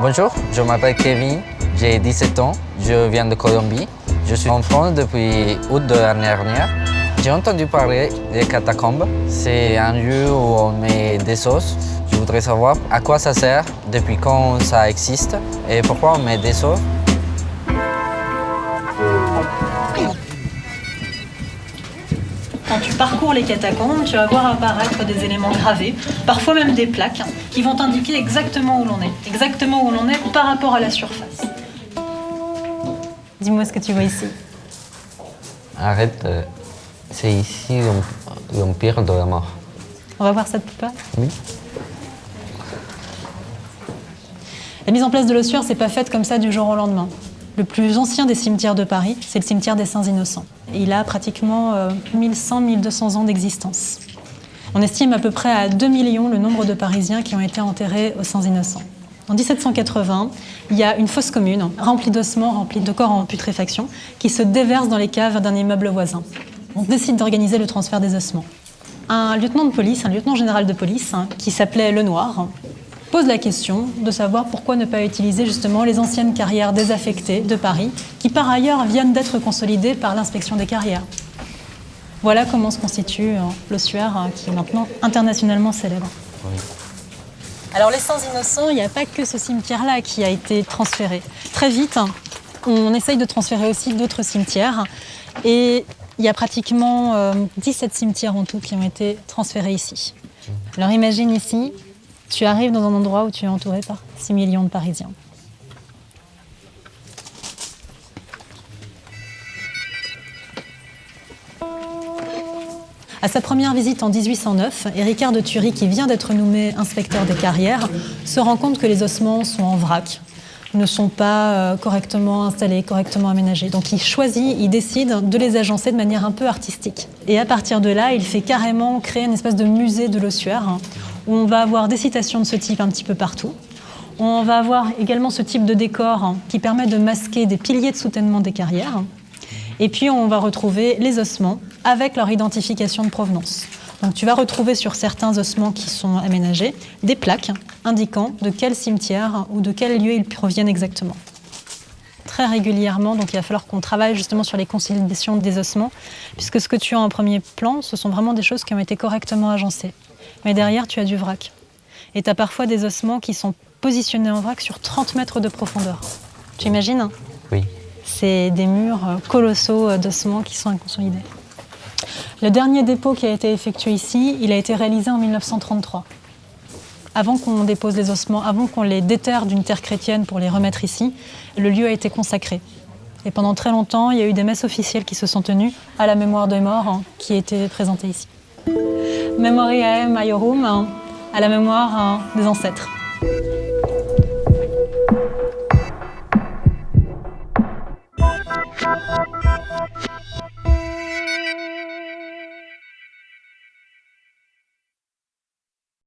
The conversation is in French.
Bonjour, je m'appelle Kevin, j'ai 17 ans, je viens de Colombie. Je suis en France depuis août de l'année dernière. J'ai entendu parler des catacombes. C'est un lieu où on met des os. Je voudrais savoir à quoi ça sert, depuis quand ça existe et pourquoi on met des os. Quand tu parcours les catacombes, tu vas voir apparaître des éléments gravés, parfois même des plaques, qui vont t'indiquer exactement où l'on est par rapport à la surface. Dis-moi ce que tu vois ici. Arrête, c'est ici l'empire de la mort. On va voir ça de plus près. Oui. La mise en place de l'ossuaire, c'est pas faite comme ça du jour au lendemain. Le plus ancien des cimetières de Paris, c'est le cimetière des Saints-Innocents. Il a pratiquement 1100-1200 ans d'existence. On estime à peu près à 2 millions le nombre de Parisiens qui ont été enterrés aux Saints-Innocents. En 1780, il y a une fosse commune remplie d'ossements, remplie de corps en putréfaction, qui se déverse dans les caves d'un immeuble voisin. On décide d'organiser le transfert des ossements. Un lieutenant de police, un lieutenant général de police, qui s'appelait Lenoir, pose la question de savoir pourquoi ne pas utiliser justement les anciennes carrières désaffectées de Paris, qui par ailleurs viennent d'être consolidées par l'inspection des carrières. Voilà comment se constitue l'ossuaire qui est maintenant internationalement célèbre. Oui. Alors les Saints-Innocents, il n'y a pas que ce cimetière-là qui a été transféré. Très vite, on essaye de transférer aussi d'autres cimetières et il y a pratiquement 17 cimetières en tout qui ont été transférés ici. Alors imagine ici, tu arrives dans un endroit où tu es entouré par 6 millions de Parisiens. À sa première visite en 1809, Ricard de Thury, qui vient d'être nommé inspecteur des carrières, se rend compte que les ossements sont en vrac, ne sont pas correctement installés, correctement aménagés. Donc il décide de les agencer de manière un peu artistique. Et à partir de là, il fait carrément créer une espèce de musée de l'ossuaire, où on va avoir des citations de ce type un petit peu partout. On va avoir également ce type de décor qui permet de masquer des piliers de soutènement des carrières. Et puis on va retrouver les ossements avec leur identification de provenance. Donc tu vas retrouver sur certains ossements qui sont aménagés des plaques indiquant de quel cimetière ou de quel lieu ils proviennent exactement. Très régulièrement, donc il va falloir qu'on travaille justement sur les consolidations des ossements, puisque ce que tu as en premier plan, ce sont vraiment des choses qui ont été correctement agencées. Mais derrière, tu as du vrac. Et tu as parfois des ossements qui sont positionnés en vrac sur 30 mètres de profondeur. Tu imagines ? Oui. C'est des murs colossaux d'ossements qui sont inconsolidés. Le dernier dépôt qui a été effectué ici, il a été réalisé en 1933. Avant qu'on dépose les ossements, avant qu'on les déterre d'une terre chrétienne pour les remettre ici, le lieu a été consacré. Et pendant très longtemps, il y a eu des messes officielles qui se sont tenues à la mémoire des morts qui étaient présentées ici. Memoriae Maiorum, à la mémoire des ancêtres.